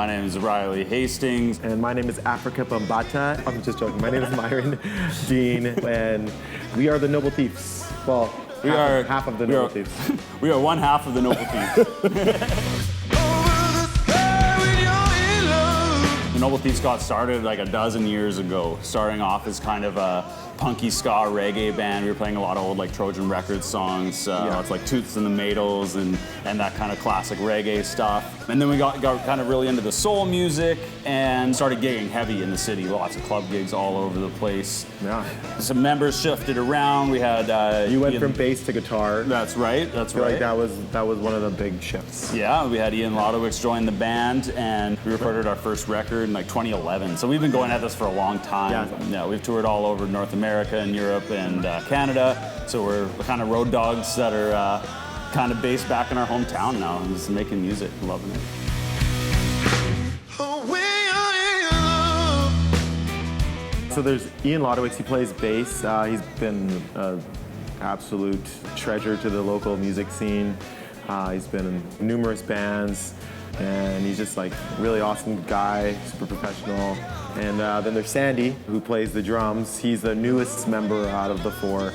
My name is Riley Hastings. And my name is Africa Bambata. I'm just joking. My name is Myron Dean, and we are the Noble Thieves. Well, we are half of the Noble Thieves. We are one half of the Noble Thieves. The Noble Thieves got started like a dozen years ago, starting off as kind of a punky ska reggae band. We were playing a lot of old like Trojan Records songs. It's like Toots and the Maytals and that kind of classic reggae stuff. And then we got kind of really into the soul music and started gigging heavy in the city. Lots of club gigs all over the place. Yeah. Some members shifted around. We had you went from bass to guitar. That's right. That's right. Like that was one of the big shifts. Yeah, we had Ian Lodowicz join the band, and we recorded our first record in like 2011. So we've been going at this for a long time. Yeah, we've toured all over North America and Europe and Canada. So we're the kind of road dogs that are kind of based back in our hometown now and just making music, loving it. So there's Ian Lodowicz, he plays bass. He's been an absolute treasure to the local music scene. He's been in numerous bands, and he's just like really awesome guy, super professional. And then there's Sandy, who plays the drums. He's the newest member out of the four.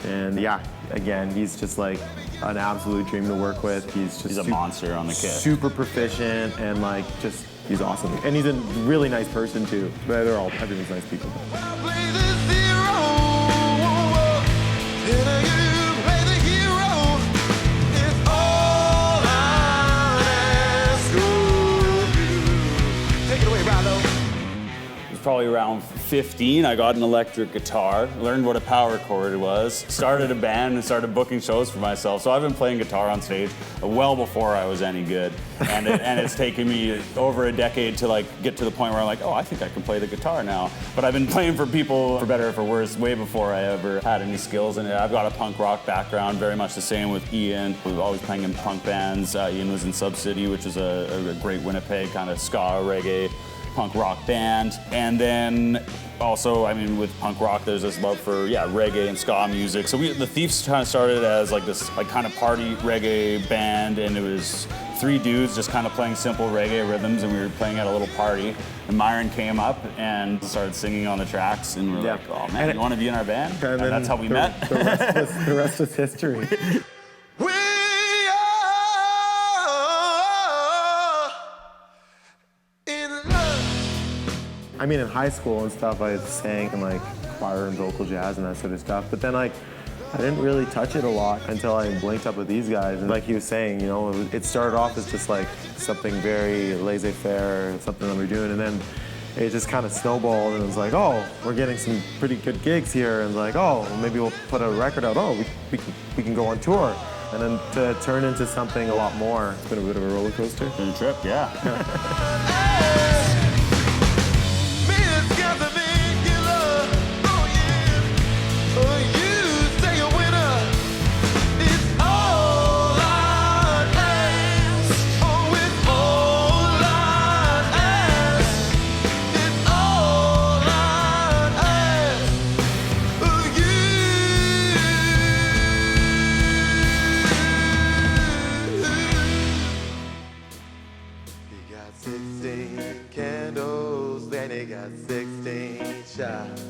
And yeah, again, he's just like an absolute dream to work with. He's a monster on the kit. Super proficient and like just, he's awesome. And he's a really nice person too. But everyone's nice people. Probably around 15, I got an electric guitar, learned what a power chord was, started a band and started booking shows for myself. So I've been playing guitar on stage well before I was any good. And it's taken me over a decade to like get to the point where I'm like, oh, I think I can play the guitar now. But I've been playing for people, for better or for worse, way before I ever had any skills in it. I've got a punk rock background, very much the same with Ian. We were always playing in punk bands. Ian was in Subcity, which is a great Winnipeg kind of ska, reggae, punk rock band. And then also, I mean, with punk rock, there's this love for, reggae and ska music. So the Thieves kind of started as like this like kind of party reggae band, and it was 3 dudes just kind of playing simple reggae rhythms, and we were playing at a little party. And Myron came up and started singing on the tracks, and we're like, oh man, you want to be in our band? And that's how we met. The rest is history. I mean, in high school and stuff, I sang in like choir and vocal jazz and that sort of stuff. But then like, I didn't really touch it a lot until I linked up with these guys. And like he was saying, you know, it started off as just like something very laissez-faire, something that we're doing. And then it just kind of snowballed, and it was like, oh, we're getting some pretty good gigs here. And like, oh, maybe we'll put a record out. Oh, we can go on tour. And then to turn into something a lot more, it's been a bit of a roller coaster. Been a trip, yeah. He got 16 candles, then he got 16 shots.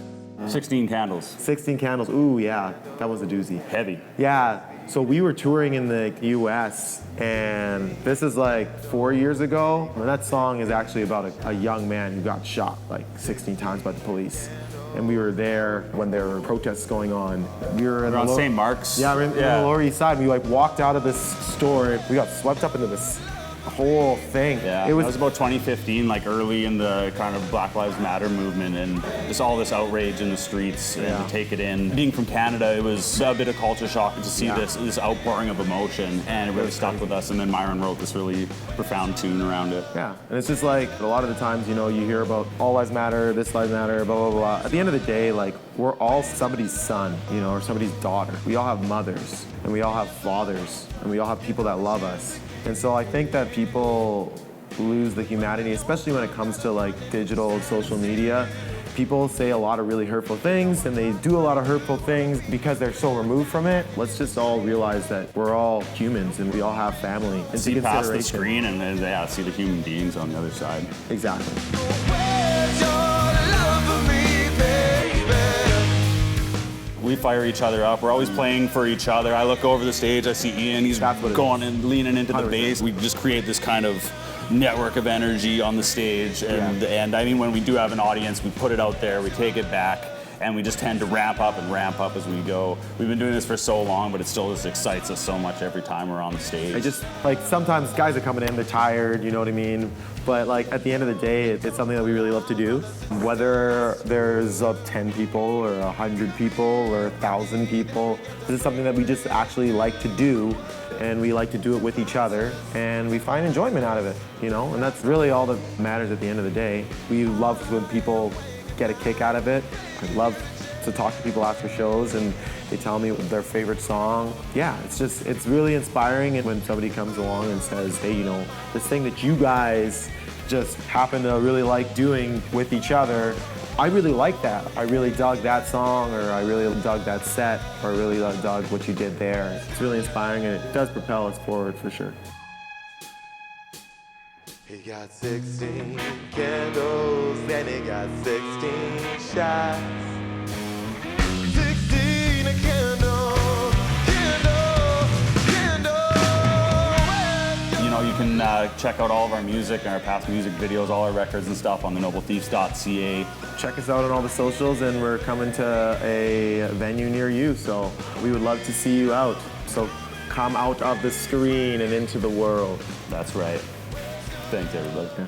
16 candles. 16 candles, ooh, yeah, that was a doozy. Heavy. Yeah, so we were touring in the US, and this is like 4 years ago. And that song is actually about a young man who got shot like 16 times by the police. And we were there when there were protests going on. We were on St. Mark's. Yeah, we're in the Lower East Side. We like walked out of this store. We got swept up into this whole thing. Yeah, it was about 2015, like early in the kind of Black Lives Matter movement, and just all this outrage in the streets and to take it in. Being from Canada, it was a bit of culture shock to see this outpouring of emotion, and it really stuck with us. And then Myron wrote this really profound tune around it. Yeah, and it's just like a lot of the times, you know, you hear about all lives matter, this lives matter, blah, blah, blah. At the end of the day, like, we're all somebody's son, you know, or somebody's daughter. We all have mothers, and we all have fathers, and we all have people that love us. And so I think that people lose the humanity, especially when it comes to like digital and social media. People say a lot of really hurtful things, and they do a lot of hurtful things because they're so removed from it. Let's just all realize that we're all humans and we all have family. Into See past the consideration. screen and yeah, see the human beings on the other side. Exactly. Where's your love for me, baby? We fire each other up. We're always playing for each other. I look over the stage, I see Ian, he's That's what it going and leaning into the 100%. bass. We just create this kind of network of energy on the stage. And I mean, when we do have an audience, we put it out there, we take it back, and we just tend to ramp up as we go. We've been doing this for so long, but it still just excites us so much every time we're on the stage. I just, like, sometimes guys are coming in, they're tired, you know what I mean? But, like, at the end of the day, it's something that we really love to do. Whether there's 10 people or 100 people or 1,000 people, this is something that we just actually like to do, and we like to do it with each other, and we find enjoyment out of it, you know? And that's really all that matters at the end of the day. We love when people get a kick out of it. I love to talk to people after shows and they tell me their favorite song. Yeah, it's really inspiring, and when somebody comes along and says, hey, you know, this thing that you guys just happen to really like doing with each other, I really like that. I really dug that song, or I really dug that set, or I really dug what you did there. It's really inspiring, and it does propel us forward for sure. He got 16 candles, and he got 16 shots. 16 candles, You know, you can check out all of our music and our past music videos, all our records and stuff on thenobleThieves.ca. Check us out on all the socials, and we're coming to a venue near you, so we would love to see you out. So come out of the screen and into the world. That's right. Thanks, everybody. Yeah.